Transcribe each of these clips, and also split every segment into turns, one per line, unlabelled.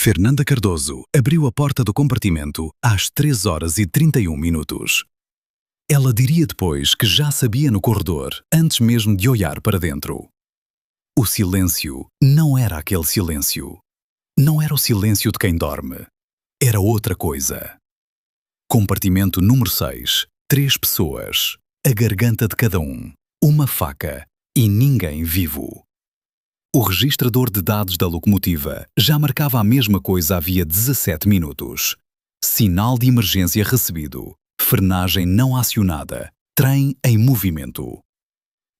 Fernanda Cardoso abriu a porta do compartimento às 3h31. Ela diria depois que já sabia no corredor, antes mesmo de olhar para dentro. O silêncio não era aquele silêncio. Não era o silêncio de quem dorme. Era outra coisa. Compartimento número 6. 3 pessoas. A garganta de cada um. Uma faca. E ninguém vivo. O registrador de dados da locomotiva já marcava a mesma coisa havia 17 minutos. Sinal de emergência recebido. Frenagem não acionada. Trem em movimento.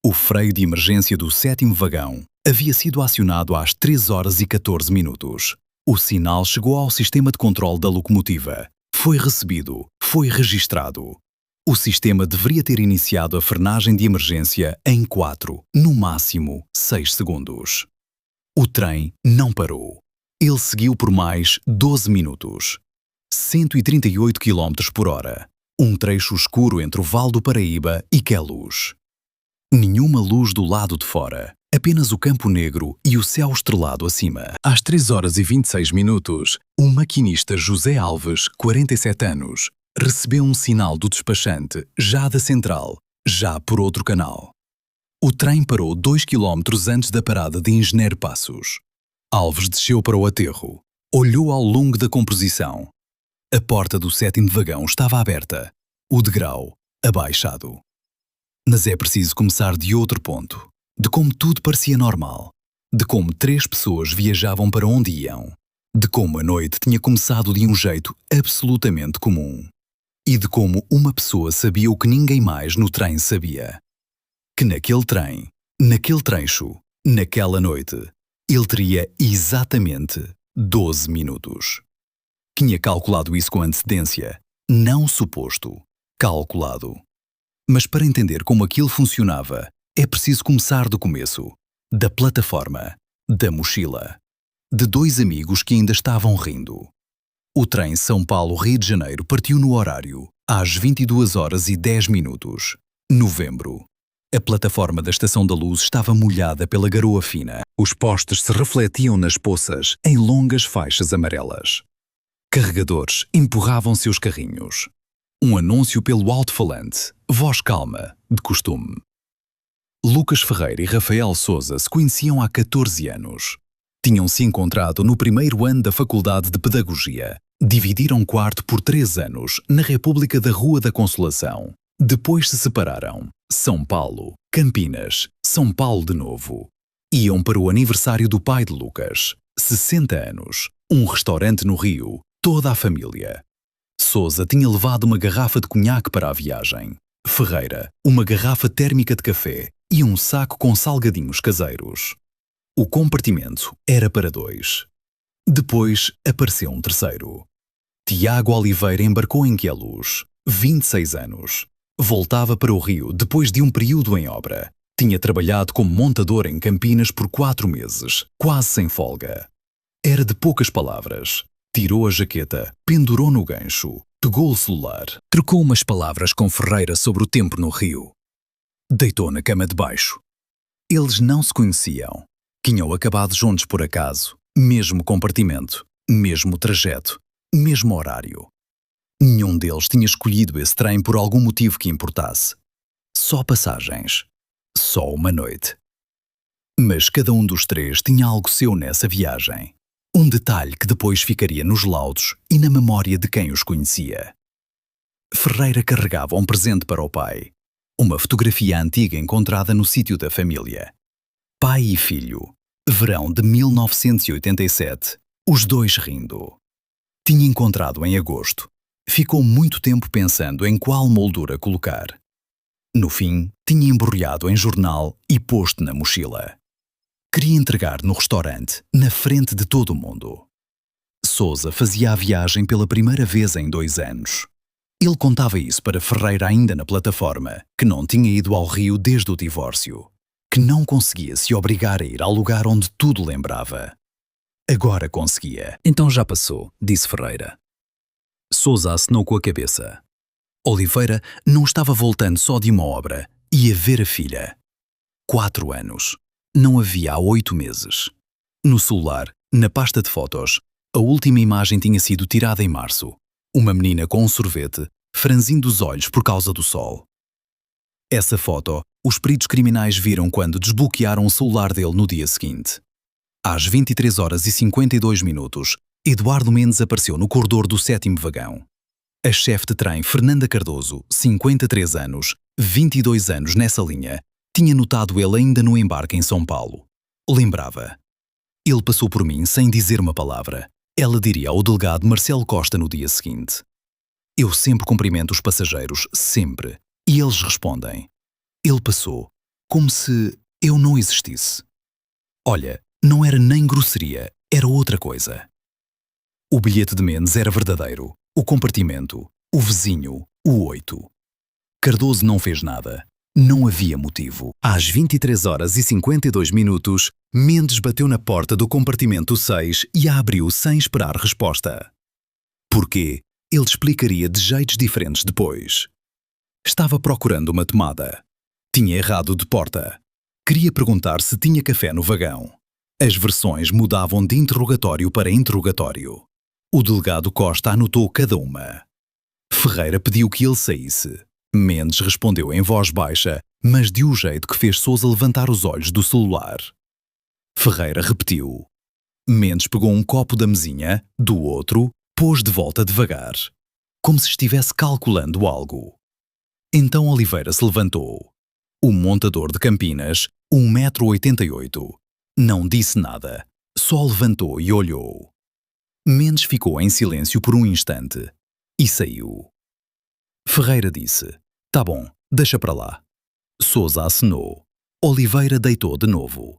O freio de emergência do 7º vagão havia sido acionado às 3h14. O sinal chegou ao sistema de controle da locomotiva. Foi recebido. Foi registrado. O sistema deveria ter iniciado a frenagem de emergência em 4, no máximo 6 segundos. O trem não parou. Ele seguiu por mais 12 minutos. 138 km/h. Um trecho escuro entre o Vale do Paraíba e Queluz. Nenhuma luz do lado de fora. Apenas o campo negro e o céu estrelado acima. Às 3h26, o maquinista José Alves, 47 anos, recebeu um sinal do despachante, já da central, já por outro canal. O trem parou 2 km antes da parada de Engenheiro Passos. Alves desceu para o aterro. Olhou ao longo da composição. A porta do 7º vagão estava aberta. O degrau, abaixado. Mas é preciso começar de outro ponto. De como tudo parecia normal. De como 3 pessoas viajavam para onde iam. De como a noite tinha começado de um jeito absolutamente comum. E de como uma pessoa sabia o que ninguém mais no trem sabia. Que naquele trem, naquele trecho, naquela noite, ele teria exatamente 12 minutos. Tinha calculado isso com antecedência, não suposto, calculado. Mas para entender como aquilo funcionava, é preciso começar do começo, da plataforma, da mochila, de 2 amigos que ainda estavam rindo. O trem São Paulo-Rio de Janeiro partiu no horário, às 22h10, novembro. A plataforma da Estação da Luz estava molhada pela garoa fina. Os postes se refletiam nas poças em longas faixas amarelas. Carregadores empurravam seus carrinhos. Um anúncio pelo alto-falante, voz calma, de costume. Lucas Ferreira e Rafael Sousa se conheciam há 14 anos. Tinham-se encontrado no primeiro ano da Faculdade de Pedagogia. Dividiram quarto por 3 anos na República da Rua da Consolação. Depois se separaram. São Paulo, Campinas, São Paulo de novo. Iam para o aniversário do pai de Lucas. 60 anos. Um restaurante no Rio. Toda a família. Sousa tinha levado uma garrafa de conhaque para a viagem. Ferreira, uma garrafa térmica de café e um saco com salgadinhos caseiros. O compartimento era para 2. Depois apareceu um terceiro. Tiago Oliveira embarcou em Queluz, 26 anos. Voltava para o Rio depois de um período em obra. Tinha trabalhado como montador em Campinas por 4 meses, quase sem folga. Era de poucas palavras. Tirou a jaqueta, pendurou no gancho, pegou o celular. Trocou umas palavras com Ferreira sobre o tempo no Rio. Deitou na cama de baixo. Eles não se conheciam. Tinham acabado juntos por acaso, mesmo compartimento, mesmo trajeto, mesmo horário. Nenhum deles tinha escolhido esse trem por algum motivo que importasse. Só passagens. Só uma noite. Mas cada um dos 3 tinha algo seu nessa viagem. Um detalhe que depois ficaria nos laudos e na memória de quem os conhecia. Ferreira carregava um presente para o pai. Uma fotografia antiga encontrada no sítio da família. Pai e filho. Verão de 1987. Os 2 rindo. Tinha encontrado em agosto. Ficou muito tempo pensando em qual moldura colocar. No fim, tinha embrulhado em jornal e posto na mochila. Queria entregar no restaurante, na frente de todo o mundo. Sousa fazia a viagem pela primeira vez em 2 anos. Ele contava isso para Ferreira ainda na plataforma, que não tinha ido ao Rio desde o divórcio. Que não conseguia se obrigar a ir ao lugar onde tudo lembrava. Agora conseguia. Então já passou, disse Ferreira. Sousa acenou com a cabeça. Oliveira não estava voltando só de uma obra. Ia ver a filha. 4 anos. Não havia há 8 meses. No celular, na pasta de fotos, A última imagem tinha sido tirada em março. Uma menina com um sorvete, franzindo os olhos por causa do sol. Essa foto, os peritos criminais viram quando desbloquearam o celular dele no dia seguinte. Às 23h52, Eduardo Mendes apareceu no corredor do 7º vagão. A chefe de trem Fernanda Cardoso, 53 anos, 22 anos nessa linha, tinha notado ele ainda no embarque em São Paulo. Lembrava. Ele passou por mim sem dizer uma palavra. Ela diria ao delegado Marcelo Costa no dia seguinte. Eu sempre cumprimento os passageiros, sempre. E eles respondem. Ele passou, como se eu não existisse. Olha, não era nem grosseria, era outra coisa. O bilhete de Mendes era verdadeiro. O compartimento, o vizinho, o 8. Cardoso não fez nada. Não havia motivo. Às 23h52, Mendes bateu na porta do compartimento 6 e a abriu sem esperar resposta. Porquê? Ele explicaria de jeitos diferentes depois. Estava procurando uma tomada. Tinha errado de porta. Queria perguntar se tinha café no vagão. As versões mudavam de interrogatório para interrogatório. O delegado Costa anotou cada uma. Ferreira pediu que ele saísse. Mendes respondeu em voz baixa, mas de um jeito que fez Sousa levantar os olhos do celular. Ferreira repetiu. Mendes pegou um copo da mesinha, do outro, pôs de volta devagar, como se estivesse calculando algo. Então Oliveira se levantou. O montador de Campinas, 1,88 m. Não disse nada, só levantou e olhou. Mendes ficou em silêncio por um instante e saiu. Ferreira disse, tá bom, deixa para lá. Sousa acenou. Oliveira deitou de novo.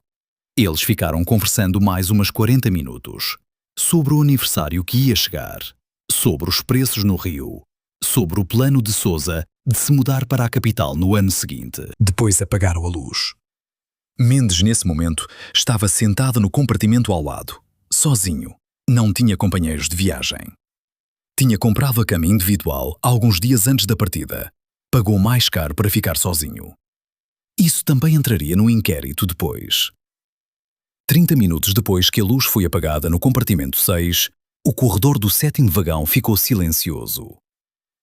Eles ficaram conversando mais umas 40 minutos. Sobre o aniversário que ia chegar. Sobre os preços no Rio. Sobre o plano de Sousa de se mudar para a capital no ano seguinte. Depois apagaram a luz. Mendes, nesse momento, estava sentado no compartimento ao lado, sozinho. Não tinha companheiros de viagem. Tinha comprado a cama individual alguns dias antes da partida. Pagou mais caro para ficar sozinho. Isso também entraria no inquérito depois. 30 minutos depois que a luz foi apagada no compartimento 6, o corredor do 7º vagão ficou silencioso.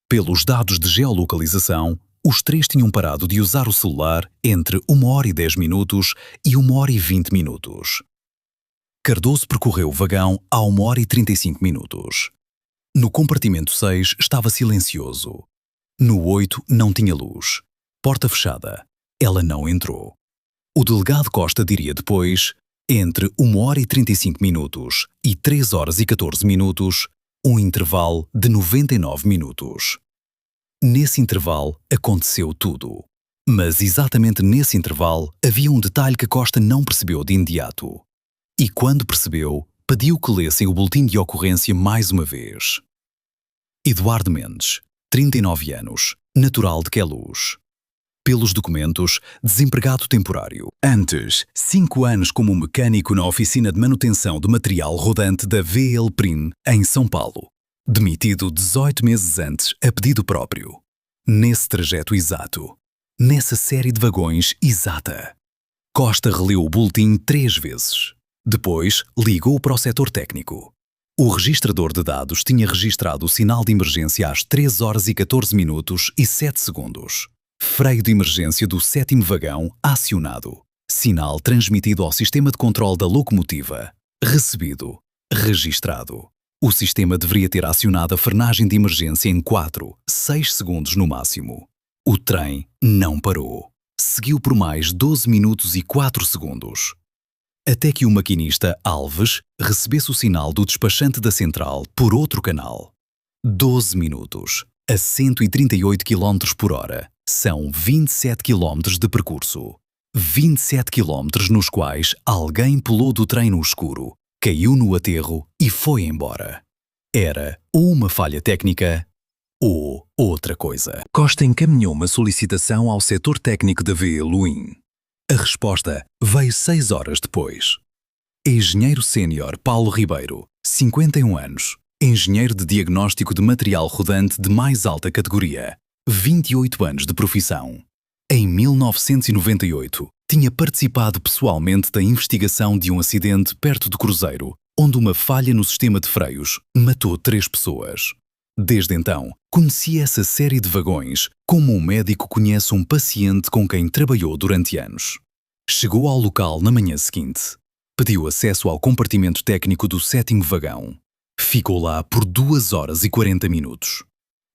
Pelos dados de geolocalização, os três tinham parado de usar o celular entre 1h10 e 1h20. Cardoso percorreu o vagão a 1h35. No compartimento 6 estava silencioso. No 8 não tinha luz. Porta fechada. Ela não entrou. O delegado Costa diria depois, entre 1h35 e 3h14, um intervalo de 99 minutos. Nesse intervalo aconteceu tudo. Mas exatamente nesse intervalo havia um detalhe que Costa não percebeu de imediato. E quando percebeu, pediu que lessem o boletim de ocorrência mais uma vez. Eduardo Mendes, 39 anos, natural de Queluz. Pelos documentos, desempregado temporário. Antes, 5 anos como mecânico na oficina de manutenção de material rodante da VL Prim, em São Paulo. Demitido 18 meses antes, a pedido próprio. Nesse trajeto exato. Nessa série de vagões exata. Costa releu o boletim 3 vezes. Depois, ligou para o setor técnico. O registrador de dados tinha registrado o sinal de emergência às 3h14 e 7 segundos. Freio de emergência do 7º vagão acionado. Sinal transmitido ao sistema de controle da locomotiva. Recebido. Registrado. O sistema deveria ter acionado a frenagem de emergência em 4, 6 segundos no máximo. O trem não parou. Seguiu por mais 12 minutos e 4 segundos. Até que o maquinista Alves recebesse o sinal do despachante da central por outro canal. 12 minutos, a 138 km por hora, são 27 km de percurso. 27 km nos quais alguém pulou do trem no escuro, caiu no aterro e foi embora. Era ou uma falha técnica ou outra coisa. Costa encaminhou uma solicitação ao setor técnico da VLUIN. A resposta veio 6 horas depois. Engenheiro sénior Paulo Ribeiro, 51 anos, engenheiro de diagnóstico de material rodante de mais alta categoria, 28 anos de profissão. Em 1998, tinha participado pessoalmente da investigação de um acidente perto do Cruzeiro, onde uma falha no sistema de freios matou 3 pessoas. Desde então, conhecia essa série de vagões como um médico conhece um paciente com quem trabalhou durante anos. Chegou ao local na manhã seguinte. Pediu acesso ao compartimento técnico do 7º vagão. Ficou lá por 2 horas e 40 minutos.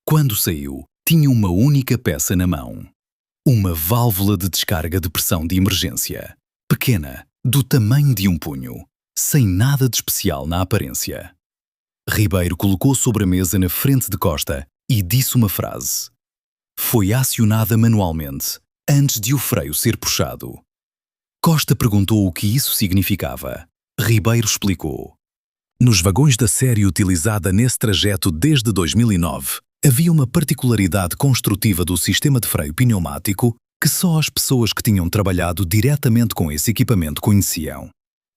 Quando saiu, tinha uma única peça na mão. Uma válvula de descarga de pressão de emergência. Pequena, do tamanho de um punho, sem nada de especial na aparência. Ribeiro colocou sobre a mesa na frente de Costa e disse uma frase. Foi acionada manualmente, antes de o freio ser puxado. Costa perguntou o que isso significava. Ribeiro explicou. Nos vagões da série utilizada nesse trajeto desde 2009, havia uma particularidade construtiva do sistema de freio pneumático que só as pessoas que tinham trabalhado diretamente com esse equipamento conheciam.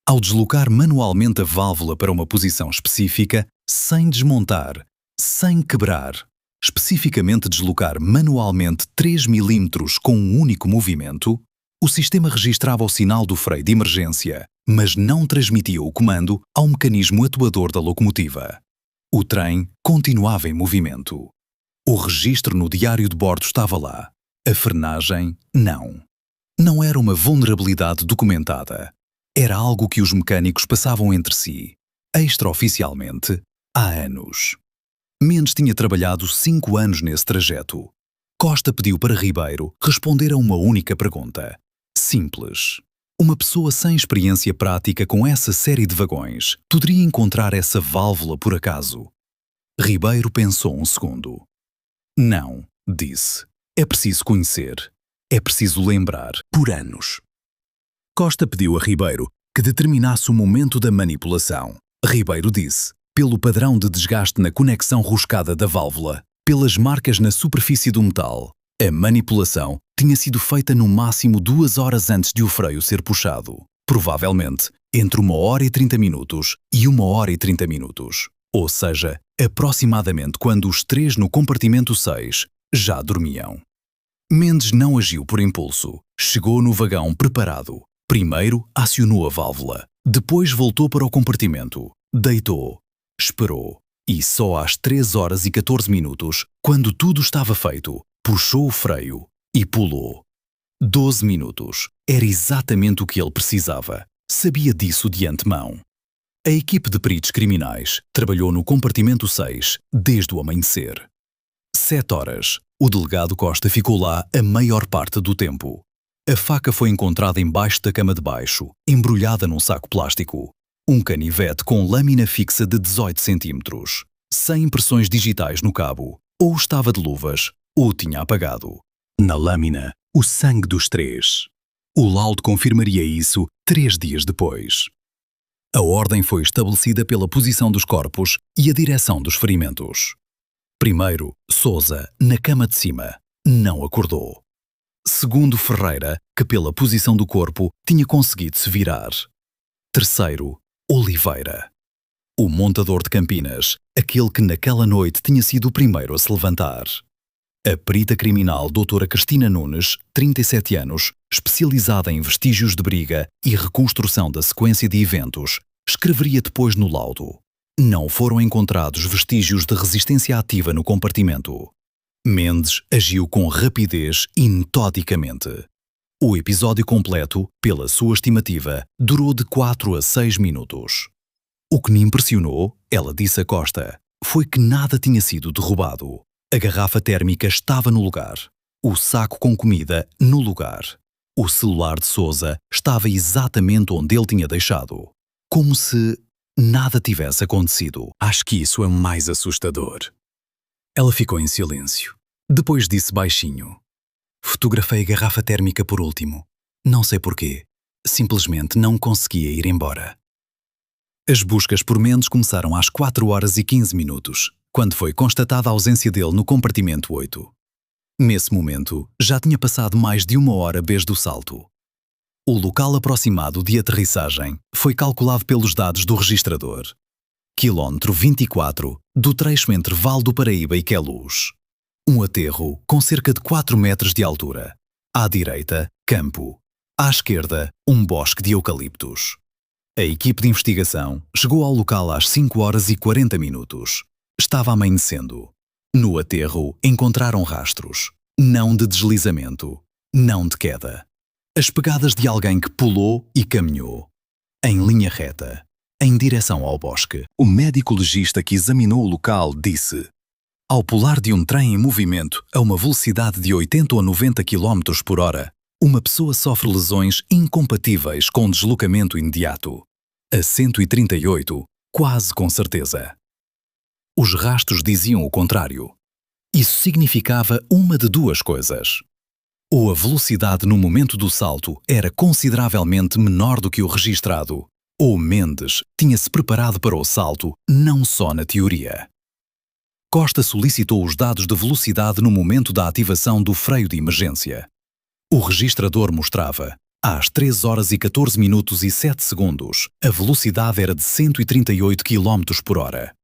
Ao deslocar manualmente a válvula para uma posição específica, sem desmontar, sem quebrar, especificamente deslocar manualmente 3 mm com um único movimento, o sistema registrava o sinal do freio de emergência, mas não transmitia o comando ao mecanismo atuador da locomotiva. O trem continuava em movimento. O registro no diário de bordo estava lá. A frenagem, não. Não era uma vulnerabilidade documentada. Era algo que os mecânicos passavam entre si, extraoficialmente, há anos. Mendes tinha trabalhado 5 anos nesse trajeto. Costa pediu para Ribeiro responder a uma única pergunta. Simples. Uma pessoa sem experiência prática com essa série de vagões poderia encontrar essa válvula por acaso? Ribeiro pensou um segundo. Não, disse. É preciso conhecer. É preciso lembrar, por anos. Costa pediu a Ribeiro que determinasse o momento da manipulação. Ribeiro disse, pelo padrão de desgaste na conexão roscada da válvula, pelas marcas na superfície do metal, a manipulação tinha sido feita no máximo 2 horas antes de o freio ser puxado. Provavelmente entre 1 hora e 30 minutos e 1 hora e 30 minutos. Ou seja, aproximadamente quando os 3 no compartimento 6 já dormiam. Mendes não agiu por impulso. Chegou no vagão preparado. Primeiro acionou a válvula. Depois voltou para o compartimento. Deitou. Esperou. E só às 3 horas e 14 minutos, quando tudo estava feito, puxou o freio e pulou. 12 minutos. Era exatamente o que ele precisava. Sabia disso de antemão. A equipe de peritos criminais trabalhou no compartimento 6 desde o amanhecer. 7 horas. O delegado Costa ficou lá a maior parte do tempo. A faca foi encontrada embaixo da cama de baixo, embrulhada num saco plástico. Um canivete com lâmina fixa de 18 centímetros, sem impressões digitais no cabo. Ou estava de luvas, ou tinha apagado. Na lâmina, o sangue dos 3. O laudo confirmaria isso 3 dias depois. A ordem foi estabelecida pela posição dos corpos e a direção dos ferimentos. Primeiro, Sousa, na cama de cima, não acordou. Segundo, Ferreira, que pela posição do corpo tinha conseguido se virar. Terceiro, Oliveira. O montador de Campinas, aquele que naquela noite tinha sido o primeiro a se levantar. A perita criminal doutora Cristina Nunes, 37 anos, especializada em vestígios de briga e reconstrução da sequência de eventos, escreveria depois no laudo. Não foram encontrados vestígios de resistência ativa no compartimento. Mendes agiu com rapidez e metodicamente. O episódio completo, pela sua estimativa, durou de 4 a 6 minutos. O que me impressionou, ela disse a Costa, foi que nada tinha sido derrubado. A garrafa térmica estava no lugar. O saco com comida no lugar. O celular de Sousa estava exatamente onde ele tinha deixado. Como se nada tivesse acontecido. Acho que isso é mais assustador. Ela ficou em silêncio. Depois disse baixinho. Fotografei a garrafa térmica por último. Não sei porquê. Simplesmente não conseguia ir embora. As buscas por Mendes começaram às 4 horas e 15 minutos, quando foi constatada a ausência dele no compartimento 8. Nesse momento, já tinha passado mais de 1 hora desde o salto. O local aproximado de aterrissagem foi calculado pelos dados do registrador. Quilómetro 24 do trecho entre Val do Paraíba e Queluz. Um aterro com cerca de 4 metros de altura. À direita, campo. À esquerda, um bosque de eucaliptos. A equipe de investigação chegou ao local às 5h40. Estava amanhecendo. No aterro encontraram rastros. Não de deslizamento, não de queda. As pegadas de alguém que pulou e caminhou. Em linha reta, em direção ao bosque. O médico legista que examinou o local disse: ao pular de um trem em movimento a uma velocidade de 80 ou 90 km por hora, uma pessoa sofre lesões incompatíveis com deslocamento imediato. A 138, quase com certeza. Os rastros diziam o contrário. Isso significava uma de duas coisas. Ou a velocidade no momento do salto era consideravelmente menor do que o registrado, ou Mendes tinha-se preparado para o salto não só na teoria. Costa solicitou os dados de velocidade no momento da ativação do freio de emergência. O registrador mostrava, às 3h14:07, a velocidade era de 138 km por hora.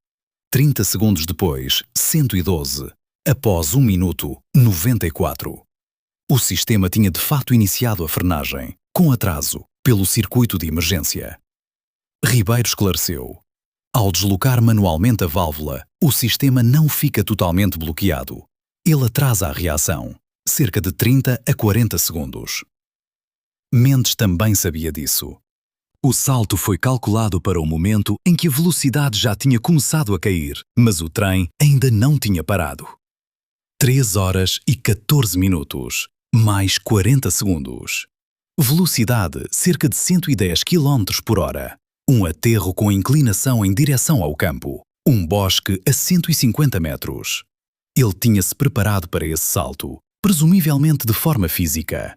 30 segundos depois, 112. Após 1 minuto, 94. O sistema tinha de fato iniciado a frenagem, com atraso, pelo circuito de emergência. Ribeiro esclareceu. Ao deslocar manualmente a válvula, o sistema não fica totalmente bloqueado. Ele atrasa a reação, cerca de 30 a 40 segundos. Mendes também sabia disso. O salto foi calculado para o momento em que a velocidade já tinha começado a cair, mas o trem ainda não tinha parado. 3h14, mais 40 segundos. Velocidade cerca de 110 km por hora. Um aterro com inclinação em direção ao campo. Um bosque a 150 metros. Ele tinha-se preparado para esse salto, presumivelmente de forma física.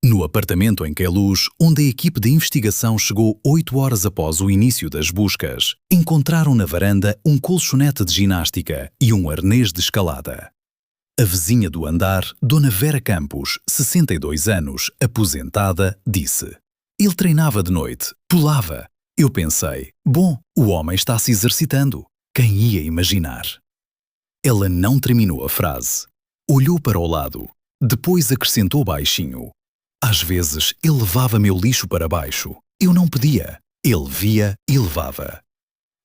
No apartamento em Queluz, onde a equipe de investigação chegou 8 horas após o início das buscas, encontraram na varanda um colchonete de ginástica e um arnês de escalada. A vizinha do andar, Dona Vera Campos, 62 anos, aposentada, disse: ele treinava de noite, pulava. Eu pensei, bom, o homem está se exercitando. Quem ia imaginar? Ela não terminou a frase. Olhou para o lado. Depois acrescentou baixinho. Às vezes, ele levava meu lixo para baixo. Eu não pedia. Ele via e levava.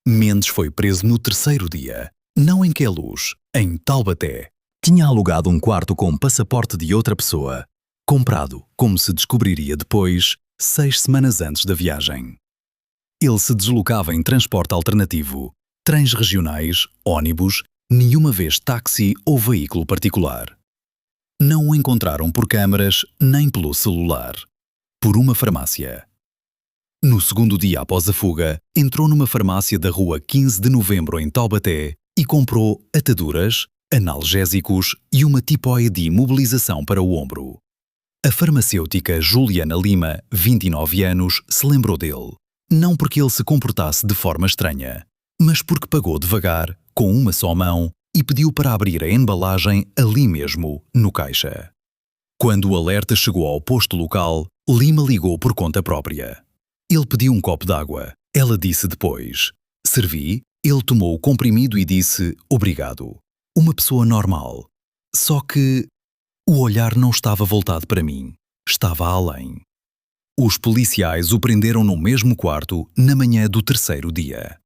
Mendes foi preso no 3º dia. Não em Queluz, em Taubaté. Tinha alugado um quarto com passaporte de outra pessoa. Comprado, como se descobriria depois, 6 semanas antes da viagem. Ele se deslocava em transporte alternativo, trens regionais, ônibus, nenhuma vez táxi ou veículo particular. Não o encontraram por câmaras nem pelo celular. Por uma farmácia. No 2º dia após a fuga, entrou numa farmácia da rua 15 de Novembro em Taubaté e comprou ataduras, analgésicos e uma tipóia de imobilização para o ombro. A farmacêutica Juliana Lima, 29 anos, se lembrou dele. Não porque ele se comportasse de forma estranha, mas porque pagou devagar, com uma só mão, e pediu para abrir a embalagem ali mesmo, no caixa. Quando o alerta chegou ao posto local, Lima ligou por conta própria. Ele pediu um copo d'água. Ela disse depois. Servi, ele tomou o comprimido e disse obrigado. Uma pessoa normal. Só que o olhar não estava voltado para mim. Estava além. Os policiais o prenderam no mesmo quarto na manhã do 3º dia.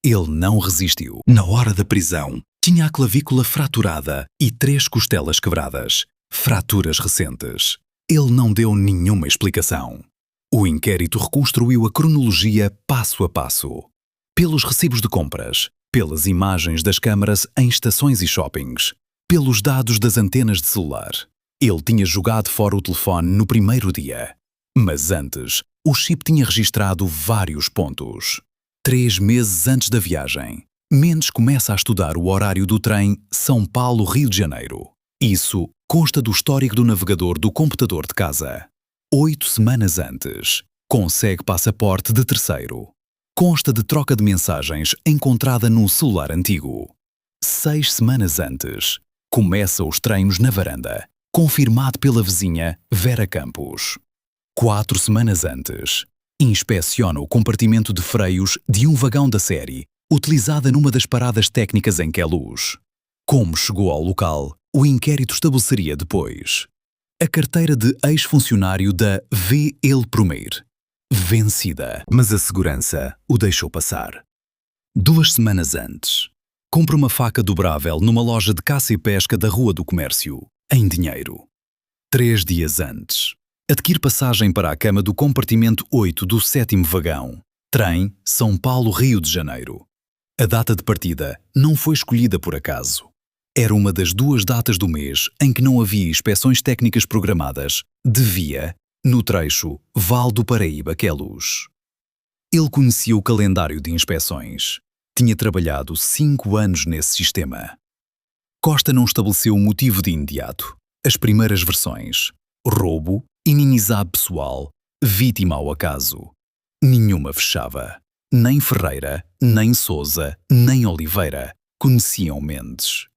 Ele não resistiu. Na hora da prisão, tinha a clavícula fraturada e 3 costelas quebradas. Fraturas recentes. Ele não deu nenhuma explicação. O inquérito reconstruiu a cronologia passo a passo. Pelos recibos de compras, pelas imagens das câmaras em estações e shoppings, pelos dados das antenas de celular. Ele tinha jogado fora o telefone no 1º dia. Mas antes, o chip tinha registrado vários pontos. 3 meses antes da viagem, Mendes começa a estudar o horário do trem São Paulo-Rio de Janeiro. Isso consta do histórico do navegador do computador de casa. 8 semanas antes, consegue passaporte de 3º. Consta de troca de mensagens encontrada num celular antigo. 6 semanas antes, começa os treinos na varanda, confirmado pela vizinha Vera Campos. 4 semanas antes, inspeciona o compartimento de freios de um vagão da série, utilizada numa das paradas técnicas em Queluz. Como chegou ao local, o inquérito estabeleceria depois. A carteira de ex-funcionário da V. El Promir. vencida, mas a segurança o deixou passar. 2 semanas antes, compra uma faca dobrável numa loja de caça e pesca da Rua do Comércio, em dinheiro. 3 dias antes, adquire passagem para a cama do compartimento 8 do 7º vagão, trem São Paulo-Rio de Janeiro. A data de partida não foi escolhida por acaso. Era uma das 2 datas do mês em que não havia inspeções técnicas programadas de via no trecho Val do Paraíba-Queluz. Ele conhecia o calendário de inspeções. Tinha trabalhado 5 anos nesse sistema. Costa não estabeleceu o motivo de imediato. As primeiras versões: roubo, inimizade pessoal, vítima ao acaso. Nenhuma fechava. Nem Ferreira, nem Sousa, nem Oliveira conheciam Mendes.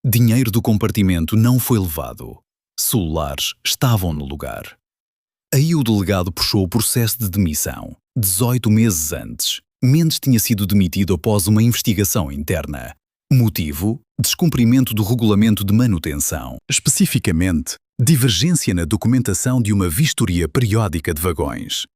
Dinheiro do compartimento não foi levado. Celulares estavam no lugar. Aí o delegado puxou o processo de demissão. 18 meses antes, Mendes tinha sido demitido após uma investigação interna. Motivo: descumprimento do regulamento de manutenção. Especificamente, divergência na documentação de uma vistoria periódica de vagões.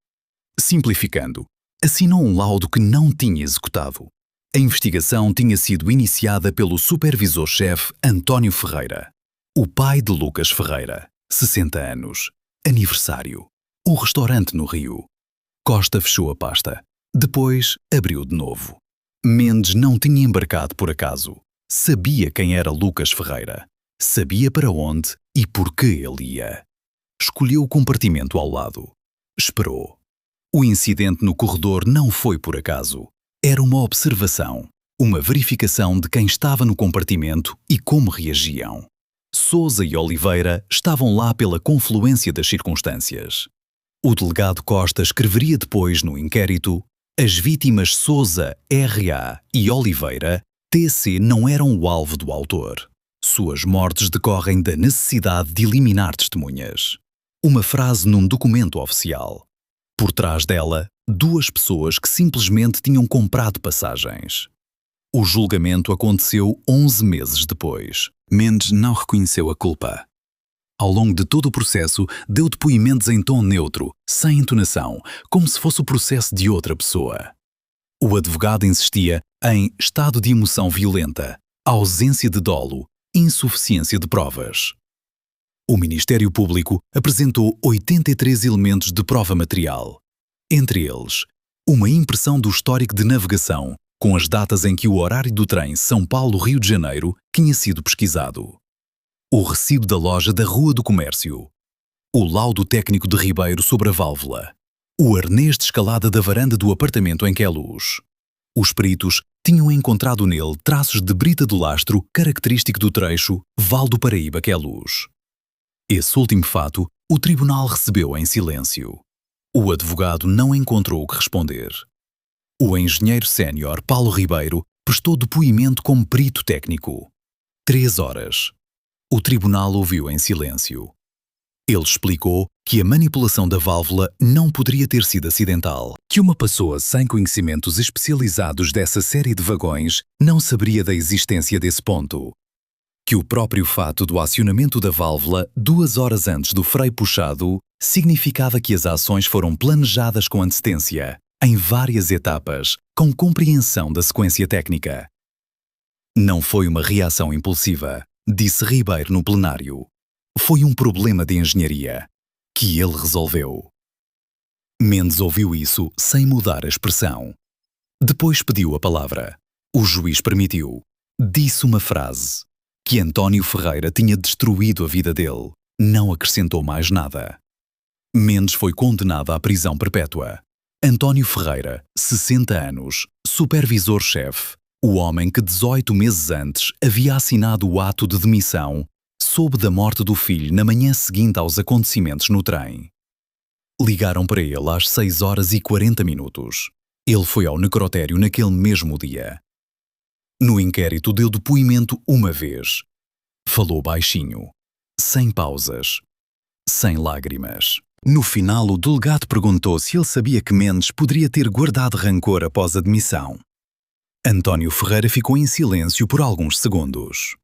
Simplificando, assinou um laudo que não tinha executado. A investigação tinha sido iniciada pelo supervisor-chefe António Ferreira, o pai de Lucas Ferreira, 60 anos, aniversário, um restaurante no Rio. Costa fechou a pasta. Depois, abriu de novo. Mendes não tinha embarcado por acaso. Sabia quem era Lucas Ferreira. Sabia para onde e por que ele ia. Escolheu o compartimento ao lado. Esperou. O incidente no corredor não foi por acaso. Era uma observação, uma verificação de quem estava no compartimento e como reagiam. Sousa e Oliveira estavam lá pela confluência das circunstâncias. O delegado Costa escreveria depois no inquérito: as vítimas Sousa, R.A. e Oliveira, T.C. não eram o alvo do autor. Suas mortes decorrem da necessidade de eliminar testemunhas. Uma frase num documento oficial. Por trás dela, 2 pessoas que simplesmente tinham comprado passagens. O julgamento aconteceu 11 meses depois. Mendes não reconheceu a culpa. Ao longo de todo o processo, deu depoimentos em tom neutro, sem entonação, como se fosse o processo de outra pessoa. O advogado insistia em estado de emoção violenta, ausência de dolo, insuficiência de provas. O Ministério Público apresentou 83 elementos de prova material. Entre eles, uma impressão do histórico de navegação, com as datas em que o horário do trem São Paulo-Rio de Janeiro tinha sido pesquisado. O recibo da loja da Rua do Comércio. O laudo técnico de Ribeiro sobre a válvula. O arnês de escalada da varanda do apartamento em Queluz. Os peritos tinham encontrado nele traços de brita do lastro característico do trecho Val do Paraíba-Queluz. Esse último fato, o tribunal recebeu em silêncio. O advogado não encontrou o que responder. O engenheiro sénior Paulo Ribeiro prestou depoimento como perito técnico. 3 horas. O tribunal ouviu em silêncio. Ele explicou que a manipulação da válvula não poderia ter sido acidental, que uma pessoa sem conhecimentos especializados dessa série de vagões não saberia da existência desse ponto, que o próprio fato do acionamento da válvula 2 horas antes do freio puxado significava que as ações foram planejadas com antecedência, em várias etapas, com compreensão da sequência técnica. Não foi uma reação impulsiva, disse Ribeiro no plenário. Foi um problema de engenharia, que ele resolveu. Mendes ouviu isso sem mudar a expressão. Depois pediu a palavra. O juiz permitiu. Disse uma frase: que António Ferreira tinha destruído a vida dele. Não acrescentou mais nada. Mendes foi condenado à prisão perpétua. António Ferreira, 60 anos, supervisor-chefe, o homem que 18 meses antes havia assinado o ato de demissão, soube da morte do filho na manhã seguinte aos acontecimentos no trem. Ligaram para ele às 6h40. Ele foi ao necrotério naquele mesmo dia. No inquérito deu depoimento uma vez. Falou baixinho, sem pausas, sem lágrimas. No final, o delegado perguntou se ele sabia que Mendes poderia ter guardado rancor após a demissão. António Ferreira ficou em silêncio por alguns segundos.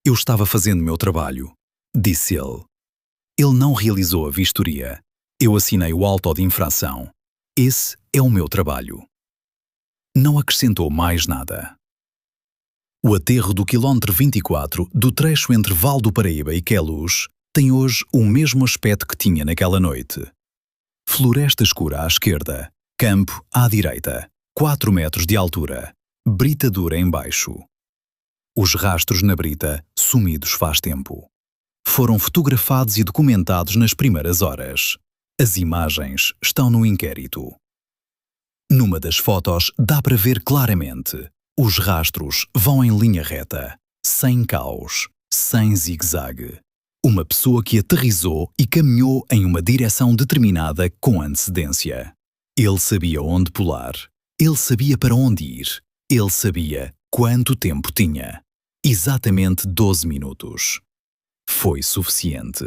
Eu estava fazendo meu trabalho, disse ele. Ele não realizou a vistoria. Eu assinei o auto de infração. Esse é o meu trabalho. Não acrescentou mais nada. O aterro do quilómetro 24 do trecho entre Val do Paraíba e Queluz tem hoje o mesmo aspecto que tinha naquela noite. Floresta escura à esquerda, campo à direita, 4 metros de altura, brita dura em baixo. Os rastros na brita, sumidos faz tempo. Foram fotografados e documentados nas primeiras horas. As imagens estão no inquérito. Numa das fotos dá para ver claramente. Os rastros vão em linha reta, sem caos, sem zigue-zague. Uma pessoa que aterrissou e caminhou em uma direção determinada com antecedência. Ele sabia onde pular. Ele sabia para onde ir. Ele sabia quanto tempo tinha. Exatamente 12 minutos. Foi suficiente.